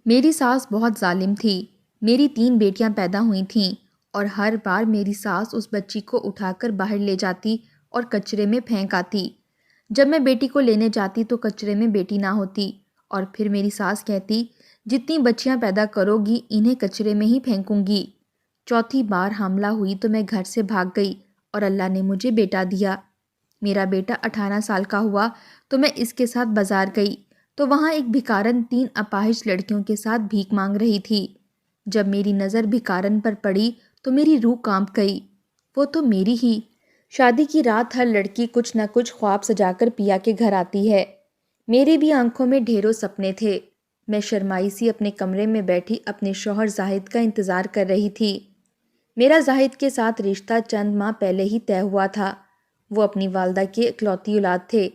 میری ساس بہت ظالم تھی۔ میری 3 بیٹیاں پیدا ہوئی تھیں اور ہر بار میری ساس اس بچی کو اٹھا کر باہر لے جاتی اور کچرے میں پھینک آتی۔ جب میں بیٹی کو لینے جاتی تو کچرے میں بیٹی نہ ہوتی اور پھر میری ساس کہتی، جتنی بچیاں پیدا کرو گی انہیں کچرے میں ہی پھینکوں گی۔ چوتھی بار حاملہ ہوئی تو میں گھر سے بھاگ گئی اور اللہ نے مجھے بیٹا دیا۔ میرا بیٹا 18 سال کا ہوا تو میں اس کے ساتھ بازار گئی تو وہاں ایک بھکارن 3 اپاہج لڑکیوں کے ساتھ بھیک مانگ رہی تھی۔ جب میری نظر بھکارن پر پڑی تو میری روح کانپ گئی۔ وہ تو میری ہی۔ شادی کی رات ہر لڑکی کچھ نہ کچھ خواب سجا کر پیا کے گھر آتی ہے۔ میری بھی آنکھوں میں ڈھیروں سپنے تھے۔ میں شرمائی سی اپنے کمرے میں بیٹھی اپنے شوہر زاہد کا انتظار کر رہی تھی۔ میرا زاہد کے ساتھ رشتہ چند ماہ پہلے ہی طے ہوا تھا۔ وہ اپنی والدہ کی اکلوتی اولاد تھے،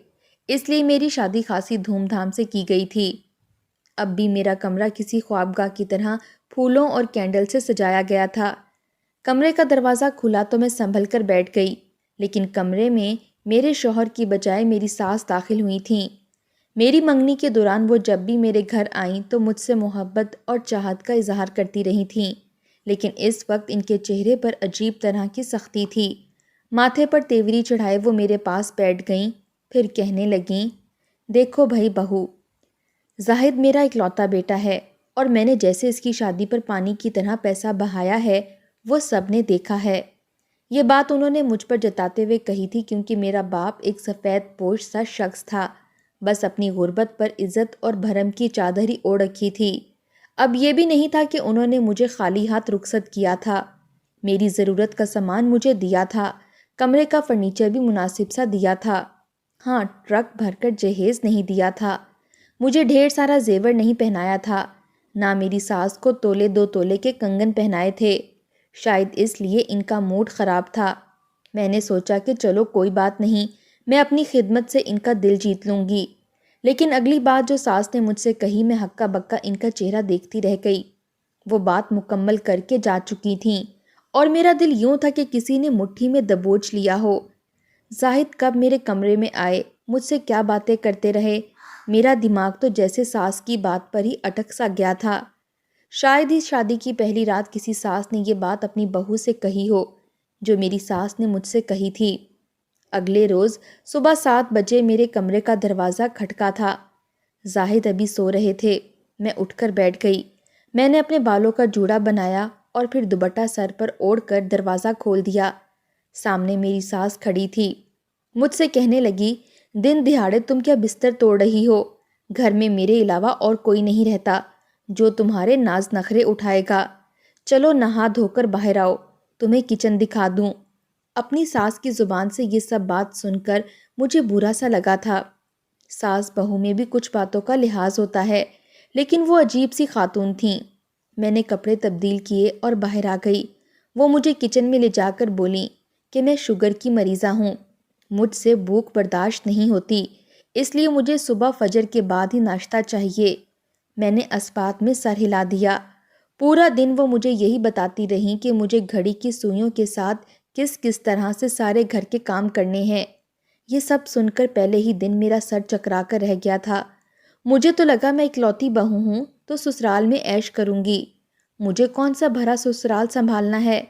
اس لیے میری شادی خاصی دھوم دھام سے کی گئی تھی۔ اب بھی میرا کمرہ کسی خوابگاہ کی طرح پھولوں اور کینڈل سے سجایا گیا تھا۔ کمرے کا دروازہ کھلا تو میں سنبھل کر بیٹھ گئی، لیکن کمرے میں میرے شوہر کی بجائے میری ساس داخل ہوئی تھیں۔ میری منگنی کے دوران وہ جب بھی میرے گھر آئیں تو مجھ سے محبت اور چاہت کا اظہار کرتی رہی تھیں، لیکن اس وقت ان کے چہرے پر عجیب طرح کی سختی تھی۔ ماتھے پر تیوری چڑھائے وہ میرے پاس بیٹھ گئیں، پھر کہنے لگیں، دیکھو بھائی بہو، زاہد میرا اکلوتا بیٹا ہے اور میں نے جیسے اس کی شادی پر پانی کی طرح پیسہ بہایا ہے وہ سب نے دیکھا ہے۔ یہ بات انہوں نے مجھ پر جتاتے ہوئے کہی تھی کیونکہ میرا باپ ایک سفید پوش سا شخص تھا، بس اپنی غربت پر عزت اور بھرم کی چادر ہی اوڑھ رکھی تھی۔ اب یہ بھی نہیں تھا کہ انہوں نے مجھے خالی ہاتھ رخصت کیا تھا۔ میری ضرورت کا سامان مجھے دیا تھا، کمرے کا فرنیچر بھی مناسب سا دیا تھا۔ ہاں، ٹرک بھر کر جہیز نہیں دیا تھا، مجھے ڈھیر سارا زیور نہیں پہنایا تھا، نہ میری ساس کو تولے 2 تولے کے کنگن پہنائے تھے۔ شاید اس لیے ان کا موڈ خراب تھا۔ میں نے سوچا کہ چلو کوئی بات نہیں، میں اپنی خدمت سے ان کا دل جیت لوں گی۔ لیکن اگلی بات جو ساس نے مجھ سے کہی میں ہکا بکا ان کا چہرہ دیکھتی رہ گئی۔ وہ بات مکمل کر کے جا چکی تھیں اور میرا دل یوں تھا کہ کسی نے مٹھی میں دبوچ لیا ہو۔ زاہد کب میرے کمرے میں آئے، مجھ سے کیا باتیں کرتے رہے، میرا دماغ تو جیسے ساس کی بات پر ہی اٹک سا گیا تھا۔ شاید ہی شادی کی پہلی رات کسی ساس نے یہ بات اپنی بہو سے کہی ہو جو میری ساس نے مجھ سے کہی تھی۔ اگلے روز صبح 7 بجے میرے کمرے کا دروازہ کھٹکا تھا۔ زاہد ابھی سو رہے تھے۔ میں اٹھ کر بیٹھ گئی۔ میں نے اپنے بالوں کا جوڑا بنایا اور پھر دوپٹہ سر پر اوڑھ کر دروازہ کھول دیا۔ سامنے میری ساس کھڑی تھی۔ مجھ سے کہنے لگی، دن دہاڑے تم کیا بستر توڑ رہی ہو؟ گھر میں میرے علاوہ اور کوئی نہیں رہتا جو تمہارے ناز نخرے اٹھائے گا۔ چلو نہا دھو کر باہر آؤ، تمہیں کچن دکھا دوں۔ اپنی ساس کی زبان سے یہ سب بات سن کر مجھے برا سا لگا تھا۔ ساس بہو میں بھی کچھ باتوں کا لحاظ ہوتا ہے، لیکن وہ عجیب سی خاتون تھیں۔ میں نے کپڑے تبدیل کیے اور باہر آ گئی۔ وہ مجھے کچن میں لے جا کر بولیں کہ میں شوگر کی مریضہ ہوں، مجھ سے بھوک برداشت نہیں ہوتی، اس لیے مجھے صبح فجر کے بعد ہی ناشتہ چاہیے۔ میں نے اسبات میں سر ہلا دیا۔ پورا دن وہ مجھے یہی بتاتی رہیں کہ مجھے گھڑی کی سوئیوں کے ساتھ کس کس طرح سے سارے گھر کے کام کرنے ہیں۔ یہ سب سن کر پہلے ہی دن میرا سر چکرا کر رہ گیا تھا۔ مجھے تو لگا میں اکلوتی بہو ہوں تو سسرال میں عیش کروں گی، مجھے کون سا بھرا سسرال سنبھالنا ہے،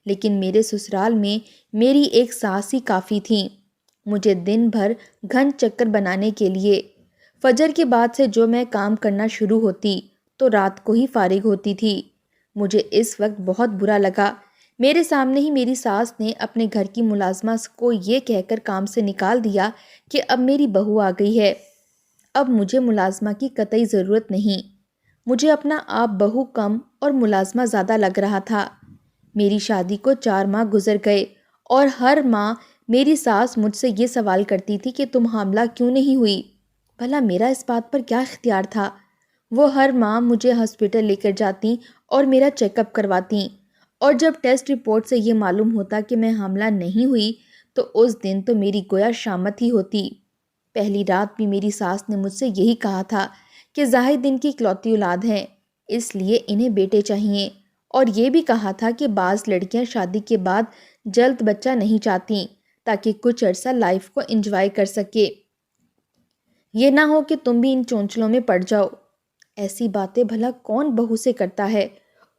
لیکن میرے سسرال میں میری ایک ساس ہی کافی تھیں مجھے دن بھر گھن چکر بنانے کے لیے۔ فجر کے بعد سے جو میں کام کرنا شروع ہوتی تو رات کو ہی فارغ ہوتی تھی۔ مجھے اس وقت بہت برا لگا۔ میرے سامنے ہی میری ساس نے اپنے گھر کی ملازمہ کو یہ کہہ کر کام سے نکال دیا کہ اب میری بہو آ گئی ہے، اب مجھے ملازمہ کی قطعی ضرورت نہیں۔ مجھے اپنا آپ بہو کم اور ملازمہ زیادہ لگ رہا تھا۔ میری شادی کو 4 ماہ گزر گئے اور ہر ماہ میری ساس مجھ سے یہ سوال کرتی تھی کہ تم حاملہ کیوں نہیں ہوئی؟ بھلا میرا اس بات پر کیا اختیار تھا؟ وہ ہر ماہ مجھے ہاسپٹل لے کر جاتی اور میرا چیک اپ کرواتی، اور جب ٹیسٹ رپورٹ سے یہ معلوم ہوتا کہ میں حاملہ نہیں ہوئی تو اس دن تو میری گویا شامت ہی ہوتی۔ پہلی رات بھی میری ساس نے مجھ سے یہی کہا تھا کہ زاہد ان کی اکلوتی اولاد ہیں، اس لیے انہیں بیٹے چاہیے، اور یہ بھی کہا تھا کہ بعض لڑکیاں شادی کے بعد جلد بچہ نہیں چاہتیں تاکہ کچھ عرصہ لائف کو انجوائے کر سکے، یہ نہ ہو کہ تم بھی ان چونچلوں میں پڑ جاؤ۔ ایسی باتیں بھلا کون بہو سے کرتا ہے؟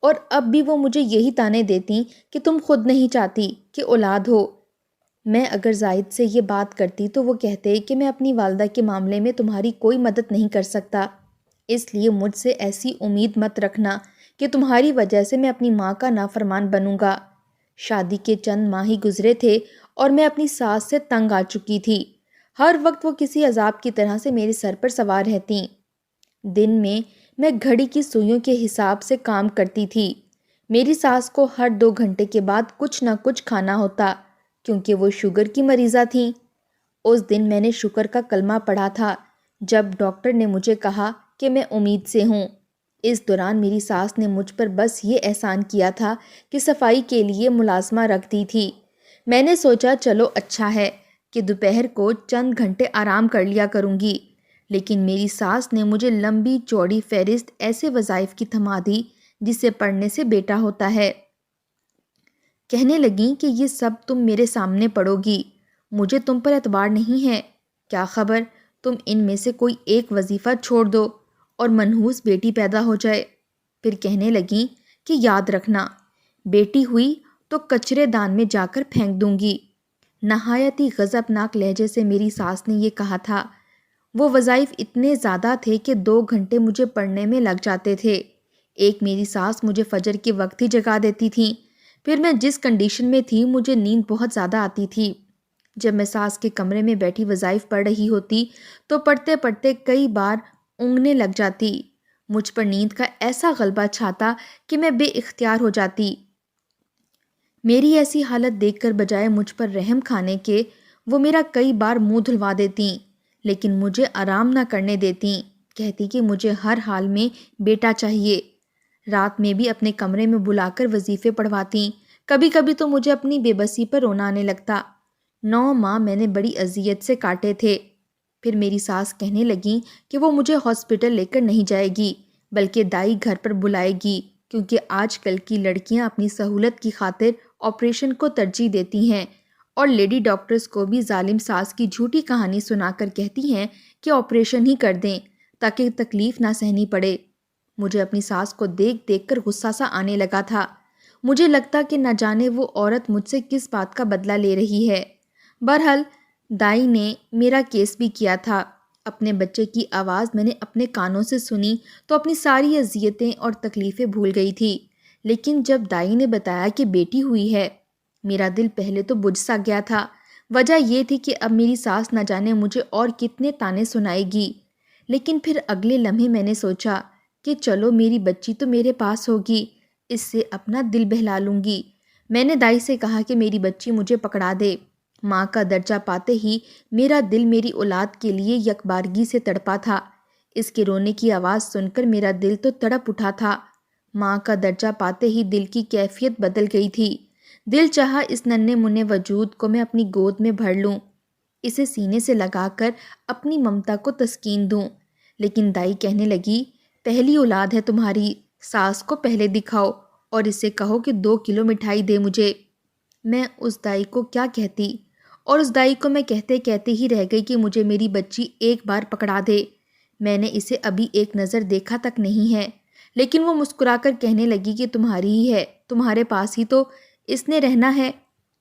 اور اب بھی وہ مجھے یہی تانے دیتی کہ تم خود نہیں چاہتی کہ اولاد ہو۔ میں اگر زاہد سے یہ بات کرتی تو وہ کہتے کہ میں اپنی والدہ کے معاملے میں تمہاری کوئی مدد نہیں کر سکتا، اس لیے مجھ سے ایسی امید مت رکھنا کہ تمہاری وجہ سے میں اپنی ماں کا نافرمان بنوں گا۔ شادی کے چند ماہ ہی گزرے تھے اور میں اپنی ساس سے تنگ آ چکی تھی۔ ہر وقت وہ کسی عذاب کی طرح سے میرے سر پر سوار رہتیں۔ دن میں گھڑی کی سوئیوں کے حساب سے کام کرتی تھی۔ میری ساس کو ہر 2 گھنٹے کے بعد کچھ نہ کچھ کھانا ہوتا کیونکہ وہ شوگر کی مریضہ تھیں۔ اس دن میں نے شکر کا کلمہ پڑھا تھا جب ڈاکٹر نے مجھے کہا کہ میں امید سے ہوں۔ اس دوران میری ساس نے مجھ پر بس یہ احسان کیا تھا کہ صفائی کے لیے ملازمہ رکھ دی تھی۔ میں نے سوچا چلو اچھا ہے کہ دوپہر کو چند گھنٹے آرام کر لیا کروں گی، لیکن میری ساس نے مجھے لمبی چوڑی فہرست ایسے وظائف کی تھما دی جسے پڑھنے سے بیٹا ہوتا ہے۔ کہنے لگیں کہ یہ سب تم میرے سامنے پڑھو گی، مجھے تم پر اعتبار نہیں ہے، کیا خبر تم ان میں سے کوئی ایک وظیفہ چھوڑ دو اور منحوس بیٹی پیدا ہو جائے۔ پھر کہنے لگیں کہ یاد رکھنا، بیٹی ہوئی تو کچرے دان میں جا کر پھینک دوں گی۔ نہایت ہی غضبناک لہجے سے میری ساس نے یہ کہا تھا۔ وہ وظائف اتنے زیادہ تھے کہ 2 گھنٹے مجھے پڑھنے میں لگ جاتے تھے۔ ایک میری ساس مجھے فجر کے وقت ہی جگا دیتی تھیں۔ پھر میں جس کنڈیشن میں تھی مجھے نیند بہت زیادہ آتی تھی۔ جب میں ساس کے کمرے میں بیٹھی وظائف پڑھ رہی ہوتی تو پڑھتے پڑھتے کئی بار اونگنے لگ جاتی۔ مجھ پر نیند کا ایسا غلبہ چھاتا کہ میں بے اختیار ہو جاتی۔ میری ایسی حالت دیکھ کر بجائے مجھ پر رحم کھانے کے وہ میرا کئی بار منہ دھلوا دیتیں، لیکن مجھے آرام نہ کرنے دیتیں، کہتی کہ مجھے ہر حال میں بیٹا چاہیے۔ رات میں بھی اپنے کمرے میں بلا کر وظیفے پڑھواتیں۔ کبھی کبھی تو مجھے اپنی بے بسی پر رونا آنے لگتا۔ 9 ماہ میں نے بڑی اذیت سے کاٹے تھے۔ پھر میری ساس کہنے لگیں کہ وہ مجھے ہاسپٹل لے کر نہیں جائے گی بلکہ دائی گھر پر بلائے گی، کیونکہ آج کل کی لڑکیاں اپنی سہولت کی خاطر آپریشن کو ترجیح دیتی ہیں، اور لیڈی ڈاکٹرز کو بھی ظالم ساس کی جھوٹی کہانی سنا کر کہتی ہیں کہ آپریشن ہی کر دیں تاکہ تکلیف نہ سہنی پڑے۔ مجھے اپنی ساس کو دیکھ دیکھ کر غصہ سا آنے لگا تھا۔ مجھے لگتا کہ نہ جانے وہ عورت مجھ سے کس بات کا بدلہ لے رہی ہے۔ بہرحال دائی نے میرا کیس بھی کیا تھا۔ اپنے بچے کی آواز میں نے اپنے کانوں سے سنی تو اپنی ساری اذیتیں اور تکلیفیں بھول گئی تھی، لیکن جب دائی نے بتایا کہ بیٹی ہوئی ہے، میرا دل پہلے تو بجھ سا گیا تھا۔ وجہ یہ تھی کہ اب میری ساس نہ جانے مجھے اور کتنے تانے سنائے گی، لیکن پھر اگلے لمحے میں نے سوچا کہ چلو میری بچی تو میرے پاس ہوگی، اس سے اپنا دل بہلا لوں گی۔ میں نے دائی سے کہا کہ میری بچی مجھے پکڑا دے۔ ماں کا درجہ پاتے ہی میرا دل میری اولاد کے لیے یکبارگی سے تڑپا تھا۔ اس کے رونے کی آواز سن کر میرا دل تو تڑپ اٹھا تھا۔ ماں کا درجہ پاتے ہی دل کی کیفیت بدل گئی تھی۔ دل چاہا اس ننھے منھے وجود کو میں اپنی گود میں بھر لوں، اسے سینے سے لگا کر اپنی ممتا کو تسکین دوں، لیکن دائی کہنے لگی، پہلی اولاد ہے تمہاری، ساس کو پہلے دکھاؤ اور اسے کہو کہ 2 کلو مٹھائی دے مجھے۔ میں اس دائی کو کیا کہتی، اور اس دائی کو میں کہتے کہتے ہی رہ گئی کہ مجھے میری بچی ایک بار پکڑا دے۔ میں نے اسے ابھی ایک نظر دیکھا تک نہیں ہے، لیکن وہ مسکرا کر کہنے لگی کہ تمہاری ہی ہے، تمہارے پاس ہی تو اس نے رہنا ہے،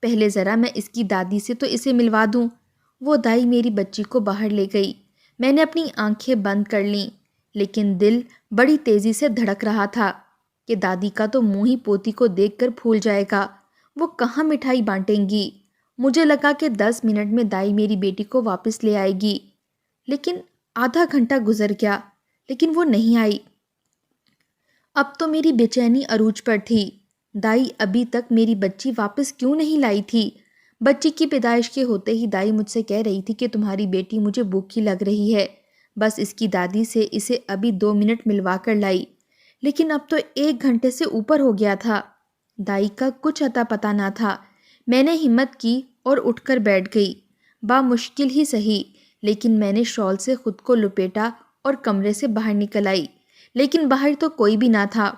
پہلے ذرا میں اس کی دادی سے تو اسے ملوا دوں۔ وہ دائی میری بچی کو باہر لے گئی۔ میں نے اپنی آنکھیں بند کر لیں، لیکن دل بڑی تیزی سے دھڑک رہا تھا کہ دادی کا تو منہ ہی پوتی کو دیکھ کر پھول جائے گا، وہ کہاں مٹھائی بانٹیں گی۔ مجھے لگا کہ 10 منٹ میں دائی میری بیٹی کو واپس لے آئے گی، لیکن آدھا گھنٹہ گزر گیا لیکن وہ نہیں آئی۔ اب تو میری بے چینی عروج پر تھی۔ دائی ابھی تک میری بچی واپس کیوں نہیں لائی تھی؟ بچی کی پیدائش کے ہوتے ہی دائی مجھ سے کہہ رہی تھی کہ تمہاری بیٹی مجھے بھوکی لگ رہی ہے، بس اس کی دادی سے اسے ابھی 2 منٹ ملوا کر لائی، لیکن اب تو 1 گھنٹے سے اوپر ہو گیا تھا۔ دائی کا کچھ اتا پتا نہ تھا۔ میں نے ہمت کی اور اٹھ کر بیٹھ گئی، بامشکل ہی سہی، لیکن میں نے شال سے خود کو لپیٹا اور کمرے سے باہر نکل آئی، لیکن باہر تو کوئی بھی نہ تھا۔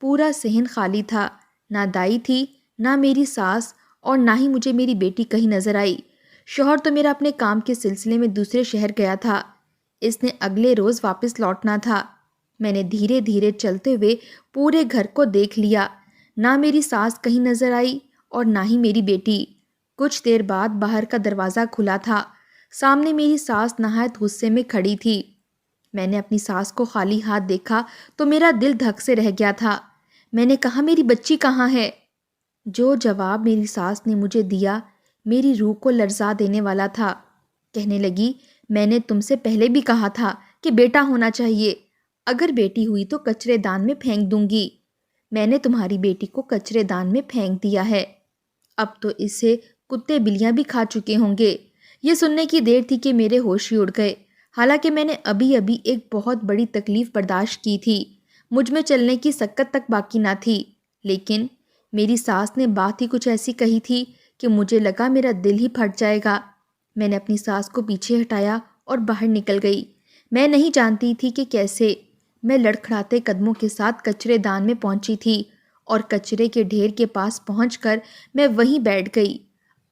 پورا صحن خالی تھا، نہ دائی تھی، نہ میری ساس، اور نہ ہی مجھے میری بیٹی کہیں نظر آئی۔ شوہر تو میرا اپنے کام کے سلسلے میں دوسرے شہر گیا تھا، اس نے اگلے روز واپس لوٹنا تھا۔ میں نے دھیرے دھیرے چلتے ہوئے پورے گھر کو دیکھ لیا۔ نہ میری ساس کہیں نظر آئی اور نہ ہی میری بیٹی۔ کچھ دیر بعد باہر کا دروازہ کھلا تھا۔ سامنے میری ساس نہایت غصے میں کھڑی تھی۔ میں نے اپنی ساس کو خالی ہاتھ دیکھا تو میرا دل دھک سے رہ گیا تھا۔ میں نے کہا، میری بچی کہاں ہے؟ جو جواب میری ساس نے مجھے دیا میری روح کو لرزا دینے والا تھا۔ کہنے لگی، میں نے تم سے پہلے بھی کہا تھا کہ بیٹا ہونا چاہیے۔ اگر بیٹی ہوئی تو کچرے دان میں پھینک دوں گی۔ میں نے تمہاری بیٹی کو کچرے دان میں پھینک دیا ہے۔ اب تو اسے کتے بلیاں بھی کھا چکے ہوں گے۔ یہ سننے کی دیر تھی کہ میرے ہوش ہی اڑ گئے۔ حالانکہ میں نے ابھی ایک بہت بڑی تکلیف برداشت کی تھی۔ مجھ میں چلنے کی سکت تک باقی نہ تھی، لیکن میری ساس نے بات ہی کچھ ایسی کہی تھی کہ مجھے لگا میرا دل ہی پھٹ جائے گا۔ میں نے اپنی ساس کو پیچھے ہٹایا اور باہر نکل گئی۔ میں نہیں جانتی تھی کہ کیسے۔ میں لڑکھڑاتے قدموں کے ساتھ کچرے دان میں پہنچی تھی اور کچرے کے ڈھیر کے پاس پہنچ کر میں وہیں بیٹھ گئی۔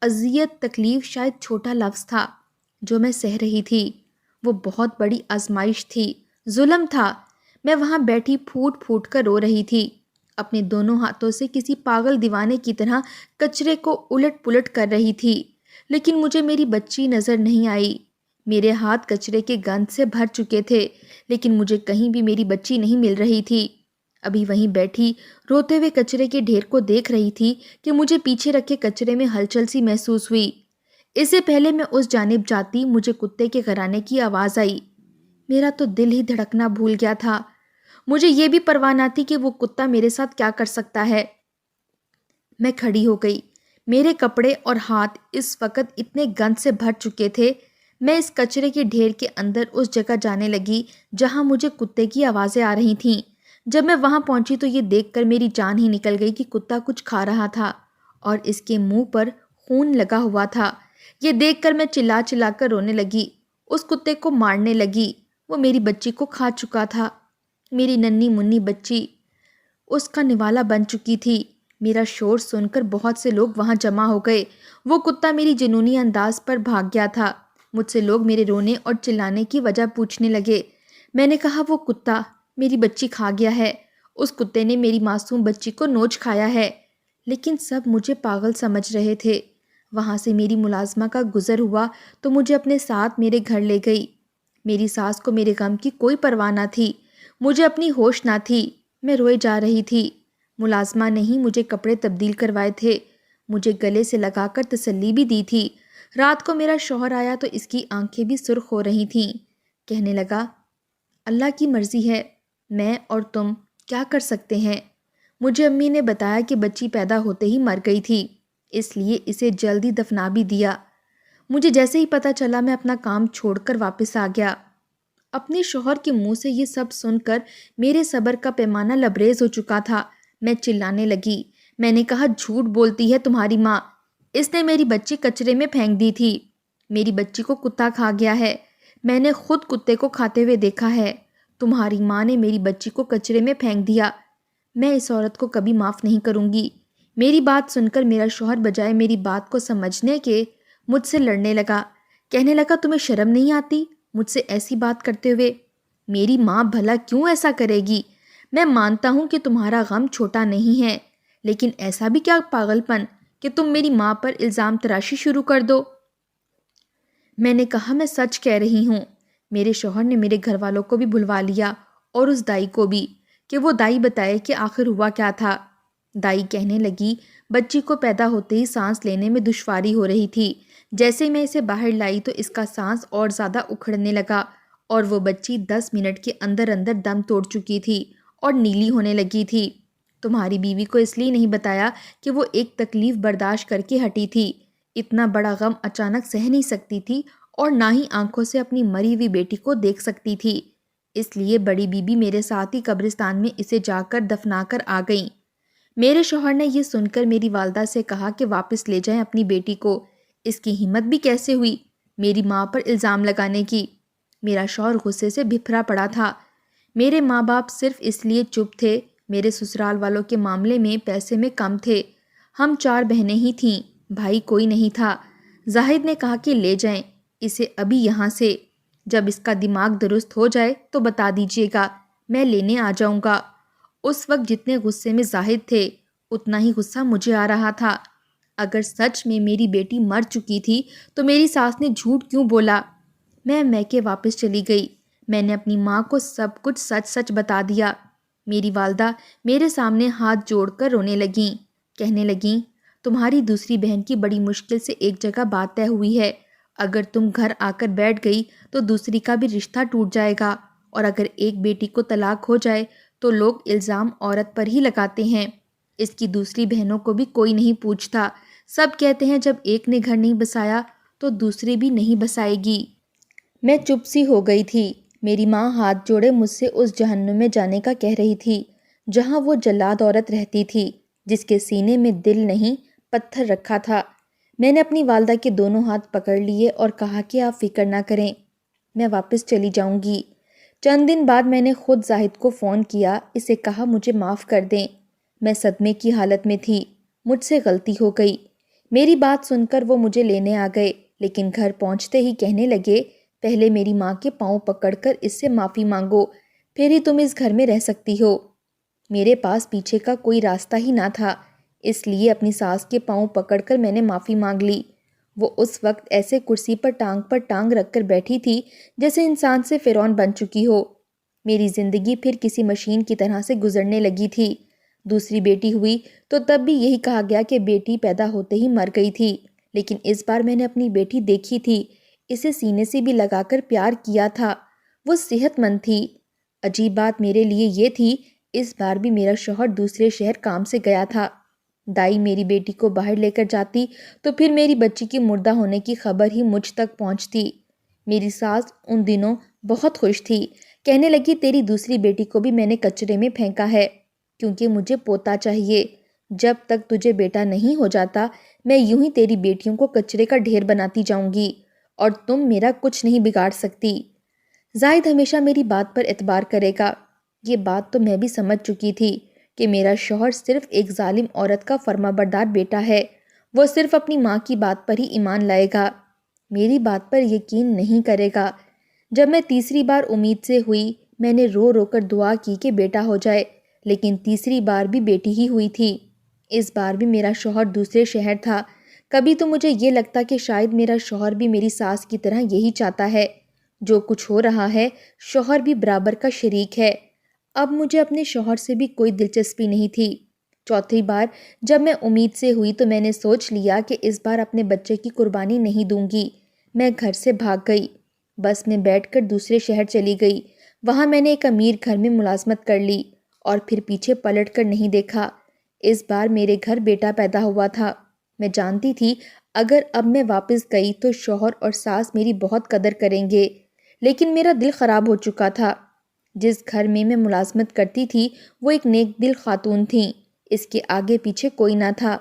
اذیت، تکلیف شاید چھوٹا لفظ تھا جو میں سہ رہی تھی۔ وہ بہت بڑی آزمائش تھی، ظلم تھا۔ میں وہاں بیٹھی پھوٹ پھوٹ کر رو رہی تھی، اپنے دونوں ہاتھوں سے کسی پاگل دیوانے کی طرح کچرے کو الٹ پلٹ کر رہی تھی، لیکن مجھے میری بچی نظر نہیں آئی۔ میرے ہاتھ کچرے کے گند سے بھر چکے تھے، لیکن مجھے کہیں بھی میری بچی نہیں مل رہی تھی۔ ابھی وہیں بیٹھی روتے ہوئے کچرے کے ڈھیر کو دیکھ رہی تھی کہ مجھے پیچھے رکھے کچرے میں ہلچل سی محسوس ہوئی۔ اس سے پہلے میں اس جانب جاتی مجھے کتے کے غرانے کی آواز آئی۔ میرا تو دل ہی دھڑکنا بھول گیا تھا۔ مجھے یہ بھی پرواہ نہ تھی کہ وہ کتا میرے ساتھ کیا کر سکتا ہے۔ میں کھڑی ہو گئی۔ میرے کپڑے اور ہاتھ اس وقت اتنے گند سے بھر چکے تھے۔ میں اس کچرے کے ڈھیر کے اندر اس جگہ جانے لگی جہاں مجھے کتے کی آوازیں آ رہی تھیں۔ جب میں وہاں پہنچی تو یہ دیکھ کر میری جان ہی نکل گئی کہ کتا کچھ کھا رہا تھا اور اس کے منہ پر خون لگا ہوا تھا۔ یہ دیکھ کر میں چلا چلا کر رونے لگی، اس کتے کو مارنے لگی۔ وہ میری بچی کو کھا چکا تھا۔ میری ننھی منی بچی اس کا نوالا بن چکی تھی۔ میرا شور سن کر بہت سے لوگ وہاں جمع ہو گئے۔ وہ کتا میری جنونی انداز پر بھاگ گیا تھا۔ مجھ سے لوگ میرے رونے اور چلانے کی وجہ پوچھنے لگے۔ میں نے کہا، وہ کتا میری بچی کھا گیا ہے، اس کتے نے میری معصوم بچی کو نوچ کھایا ہے۔ لیکن سب مجھے پاگل سمجھ رہے تھے۔ وہاں سے میری ملازمہ کا گزر ہوا تو مجھے اپنے ساتھ میرے گھر لے گئی۔ میری ساس کو میرے غم کی کوئی پرواہ نہ تھی، مجھے اپنی ہوش نہ تھی۔ میں روئے جا رہی تھی۔ ملازمہ نے ہی مجھے کپڑے تبدیل کروائے تھے، مجھے گلے سے لگا کر تسلی بھی دی تھی۔ رات کو میرا شوہر آیا تو اس کی آنکھیں بھی سرخ ہو رہی تھیں۔ کہنے لگا، اللہ کی مرضی ہے، میں اور تم کیا کر سکتے ہیں؟ مجھے امی نے بتایا کہ بچی پیدا ہوتے ہی مر گئی تھی، اس لیے اسے جلدی دفنا بھی دیا۔ مجھے جیسے ہی پتہ چلا میں اپنا کام چھوڑ کر واپس آ گیا۔ اپنے شوہر کے منہ سے یہ سب سن کر میرے صبر کا پیمانہ لبریز ہو چکا تھا۔ میں چلانے لگی۔ میں نے کہا، جھوٹ بولتی ہے تمہاری ماں، اس نے میری بچی کچرے میں پھینک دی تھی۔ میری بچی کو کتا کھا گیا ہے، میں نے خود کتے کو کھاتے ہوئے دیکھا ہے۔ تمہاری ماں نے میری بچی کو کچرے میں پھینک دیا۔ میں اس عورت کو کبھی معاف نہیں کروں گی۔ میری بات سن کر میرا شوہر بجائے میری بات کو سمجھنے کے مجھ سے لڑنے لگا۔ کہنے لگا، تمہیں شرم نہیں آتی مجھ سے ایسی بات کرتے ہوئے؟ میری ماں بھلا کیوں ایسا کرے گی؟ میں مانتا ہوں کہ تمہارا غم چھوٹا نہیں ہے، لیکن ایسا بھی کیا پاگل پن کہ تم میری ماں پر الزام تراشی شروع کر دو؟ میں نے کہا، میں سچ کہہ رہی ہوں۔ میرے شوہر نے میرے گھر والوں کو بھی بلوا لیا اور اس دائی کو بھی کہ وہ دائی بتائے کہ آخر ہوا کیا تھا۔ دائی کہنے لگی، بچی کو پیدا ہوتے ہی سانس لینے میں دشواری ہو رہی تھی۔ جیسے ہی میں اسے باہر لائی تو اس کا سانس اور زیادہ اکھڑنے لگا اور وہ بچی 10 منٹ کے اندر اندر دم توڑ چکی تھی اور نیلی ہونے لگی تھی۔ تمہاری بیوی کو اس لیے نہیں بتایا کہ وہ ایک تکلیف برداشت کر کے ہٹی تھی، اتنا بڑا غم اچانک سہ نہیں سکتی تھی اور نہ ہی آنکھوں سے اپنی مری ہوئی بیٹی کو دیکھ سکتی تھی، اس لیے بڑی بیوی میرے ساتھ ہی قبرستان میں اسے جا کر دفنا کر آ گئیں۔ میرے شوہر نے یہ سن کر میری والدہ سے کہا کہ واپس لے جائیں اپنی بیٹی کو۔ اس کی ہمت بھی کیسے ہوئی میری ماں پر الزام لگانے کی؟ میرا شوہر غصے سے بھپھرا پڑا تھا۔ میرے ماں باپ صرف اس لیے چپ تھے، میرے سسرال والوں کے معاملے میں پیسے میں کم تھے۔ ہم 4 بہنیں ہی تھیں، بھائی کوئی نہیں تھا۔ زاہد نے کہا کہ لے جائیں اسے ابھی یہاں سے، جب اس کا دماغ درست ہو جائے تو بتا دیجیے گا، میں لینے آ جاؤں گا۔ اس وقت جتنے غصے میں زاہد تھے اتنا ہی غصہ مجھے آ رہا تھا۔ اگر سچ میں میری بیٹی مر چکی تھی تو میری ساس نے جھوٹ کیوں بولا؟ میں میکے واپس چلی گئی۔ میں نے اپنی ماں کو سب کچھ سچ سچ بتا دیا۔ میری والدہ میرے سامنے ہاتھ جوڑ کر رونے لگیں، کہنے لگیں تمہاری دوسری بہن کی بڑی مشکل سے ایک جگہ بات طے ہوئی ہے۔ اگر تم گھر آ کر بیٹھ گئی تو دوسری کا بھی رشتہ ٹوٹ جائے گا، اور اگر ایک بیٹی کو طلاق ہو جائے تو لوگ الزام عورت پر ہی لگاتے ہیں۔ اس کی دوسری بہنوں کو بھی کوئی نہیں پوچھتا۔ سب کہتے ہیں جب ایک نے گھر نہیں بسایا تو دوسری بھی نہیں بسائے گی۔ میں چپ سی ہو گئی تھی۔ میری ماں ہاتھ جوڑے مجھ سے اس جہنم میں جانے کا کہہ رہی تھی جہاں وہ جلاد عورت رہتی تھی، جس کے سینے میں دل نہیں پتھر رکھا تھا۔ میں نے اپنی والدہ کے دونوں ہاتھ پکڑ لیے اور کہا کہ آپ فکر نہ کریں، میں واپس چلی جاؤں گی۔ چند دن بعد میں نے خود زاہد کو فون کیا، اسے کہا مجھے معاف کر دیں۔ میں صدمے کی حالت میں تھی، مجھ سے غلطی ہو گئی۔ میری بات سن کر وہ مجھے لینے آ گئے، لیکن گھر پہنچتے ہی کہنے لگے پہلے میری ماں کے پاؤں پکڑ کر اس سے معافی مانگو، پھر ہی تم اس گھر میں رہ سکتی ہو۔ میرے پاس پیچھے کا کوئی راستہ ہی نہ تھا، اس لیے اپنی ساس کے پاؤں پکڑ کر میں نے معافی مانگ لی۔ وہ اس وقت ایسے کرسی پر ٹانگ رکھ کر بیٹھی تھی جیسے انسان سے فرعون بن چکی ہو۔ میری زندگی پھر کسی مشین کی طرح سے گزرنے لگی تھی۔ دوسری بیٹی ہوئی تو تب بھی یہی کہا گیا کہ بیٹی پیدا ہوتے ہی مر گئی تھی، لیکن اس بار میں نے اپنی بیٹی دیکھی تھی، اسے سینے سے بھی لگا کر پیار کیا تھا، وہ صحت مند تھی۔ عجیب بات میرے لیے یہ تھی، اس بار بھی میرا شوہر دوسرے شہر کام سے گیا تھا۔ دائی میری بیٹی کو باہر لے کر جاتی تو پھر میری بچی کی مردہ ہونے کی خبر ہی مجھ تک پہنچتی۔ میری ساس ان دنوں بہت خوش تھی، کہنے لگی تیری دوسری بیٹی کو بھی میں نے کچرے میں پھینکا ہے کیونکہ مجھے پوتا چاہیے۔ جب تک تجھے بیٹا نہیں ہو جاتا میں یوں ہی تیری بیٹیوں کو کچرے کا ڈھیر بناتی جاؤں گی اور تم میرا کچھ نہیں بگاڑ سکتی۔ زاہد ہمیشہ میری بات پر اعتبار کرے گا۔ یہ بات تو میں بھی سمجھ چکی تھی کہ میرا شوہر صرف ایک ظالم عورت کا فرمانبردار بیٹا ہے، وہ صرف اپنی ماں کی بات پر ہی ایمان لائے گا، میری بات پر یقین نہیں کرے گا۔ جب میں تیسری بار امید سے ہوئی میں نے رو رو کر دعا کی کہ بیٹا ہو جائے، لیکن تیسری بار بھی بیٹی ہی ہوئی تھی۔ اس بار بھی میرا شوہر دوسرے شہر تھا۔ کبھی تو مجھے یہ لگتا کہ شاید میرا شوہر بھی میری ساس کی طرح یہی چاہتا ہے، جو کچھ ہو رہا ہے شوہر بھی برابر کا شریک ہے۔ اب مجھے اپنے شوہر سے بھی کوئی دلچسپی نہیں تھی۔ چوتھی بار جب میں امید سے ہوئی تو میں نے سوچ لیا کہ اس بار اپنے بچے کی قربانی نہیں دوں گی۔ میں گھر سے بھاگ گئی، بس میں بیٹھ کر دوسرے شہر چلی گئی۔ وہاں میں نے ایک امیر گھر میں ملازمت کر لی اور پھر پیچھے پلٹ کر نہیں دیکھا۔ اس بار میرے گھر بیٹا پیدا ہوا تھا۔ میں جانتی تھی اگر اب میں واپس گئی تو شوہر اور ساس میری بہت قدر کریں گے، لیکن میرا دل خراب ہو چکا تھا۔ جس گھر میں میں ملازمت کرتی تھی وہ ایک نیک دل خاتون تھیں، اس کے آگے پیچھے کوئی نہ تھا۔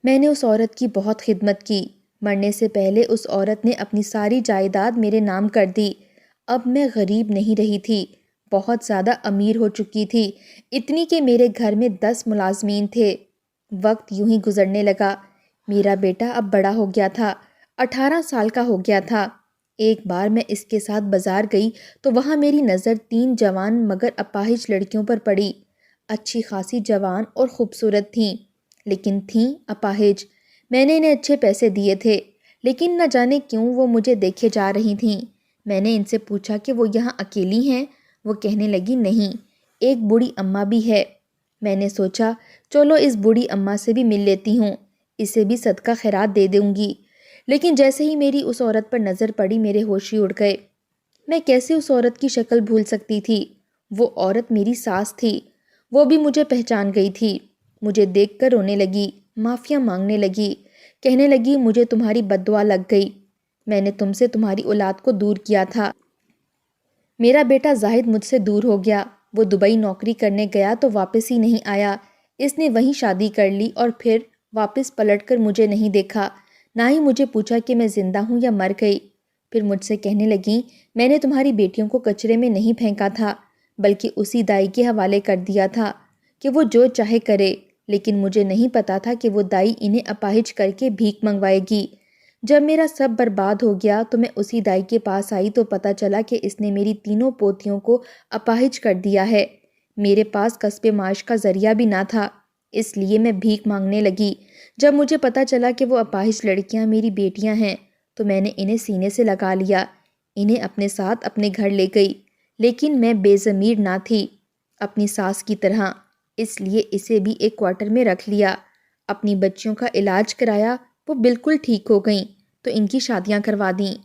میں نے اس عورت کی بہت خدمت کی، مرنے سے پہلے اس عورت نے اپنی ساری جائیداد میرے نام کر دی۔ اب میں غریب نہیں رہی تھی، بہت زیادہ امیر ہو چکی تھی، اتنی کہ میرے گھر میں 10 ملازمین تھے۔ وقت یوں ہی گزرنے لگا، میرا بیٹا اب بڑا ہو گیا تھا، 18 سال کا ہو گیا تھا۔ ایک بار میں اس کے ساتھ بازار گئی تو وہاں میری نظر 3 جوان مگر اپاہج لڑکیوں پر پڑی۔ اچھی خاصی جوان اور خوبصورت تھیں، لیکن تھیں اپاہج۔ میں نے انہیں اچھے پیسے دیے تھے، لیکن نہ جانے کیوں وہ مجھے دیکھے جا رہی تھیں۔ میں نے ان سے پوچھا کہ وہ یہاں اکیلی ہیں؟ وہ کہنے لگی نہیں، ایک بوڑھی اماں بھی ہے۔ میں نے سوچا چلو اس بوڑھی اماں سے بھی مل لیتی ہوں، اسے بھی صدقہ خیرات دے دوں گی، لیکن جیسے ہی میری اس عورت پر نظر پڑی میرے ہوش ہی اڑ گئے۔ میں کیسے اس عورت کی شکل بھول سکتی تھی؟ وہ عورت میری ساس تھی، وہ بھی مجھے پہچان گئی تھی۔ مجھے دیکھ کر رونے لگی، معافیاں مانگنے لگی، کہنے لگی مجھے تمہاری بد دعا لگ گئی، میں نے تم سے تمہاری اولاد کو دور کیا تھا۔ میرا بیٹا زاہد مجھ سے دور ہو گیا، وہ دبئی نوکری کرنے گیا تو واپس ہی نہیں آیا، اس نے وہیں شادی کر لی اور پھر واپس پلٹ کر مجھے نہیں دیکھا، نہ ہی مجھے پوچھا کہ میں زندہ ہوں یا مر گئی۔ پھر مجھ سے کہنے لگیں میں نے تمہاری بیٹیوں کو کچرے میں نہیں پھینکا تھا بلکہ اسی دائی کے حوالے کر دیا تھا کہ وہ جو چاہے کرے، لیکن مجھے نہیں پتا تھا کہ وہ دائی انہیں اپاہج کر کے بھیک منگوائے گی۔ جب میرا سب برباد ہو گیا تو میں اسی دائی کے پاس آئی تو پتہ چلا کہ اس نے میری تینوں پوتیوں کو اپاہج کر دیا ہے۔ میرے پاس کسب معاش کا ذریعہ بھی نہ تھا، اس لیے میں بھیک مانگنے لگی۔ جب مجھے پتہ چلا کہ وہ اپاہج لڑکیاں میری بیٹیاں ہیں تو میں نے انہیں سینے سے لگا لیا، انہیں اپنے ساتھ اپنے گھر لے گئی۔ لیکن میں بے ضمیر نہ تھی اپنی ساس کی طرح، اس لیے اسے بھی ایک کوارٹر میں رکھ لیا۔ اپنی بچیوں کا علاج کرایا، وہ بالکل ٹھیک ہو گئیں تو ان کی شادیاں کروا دیں۔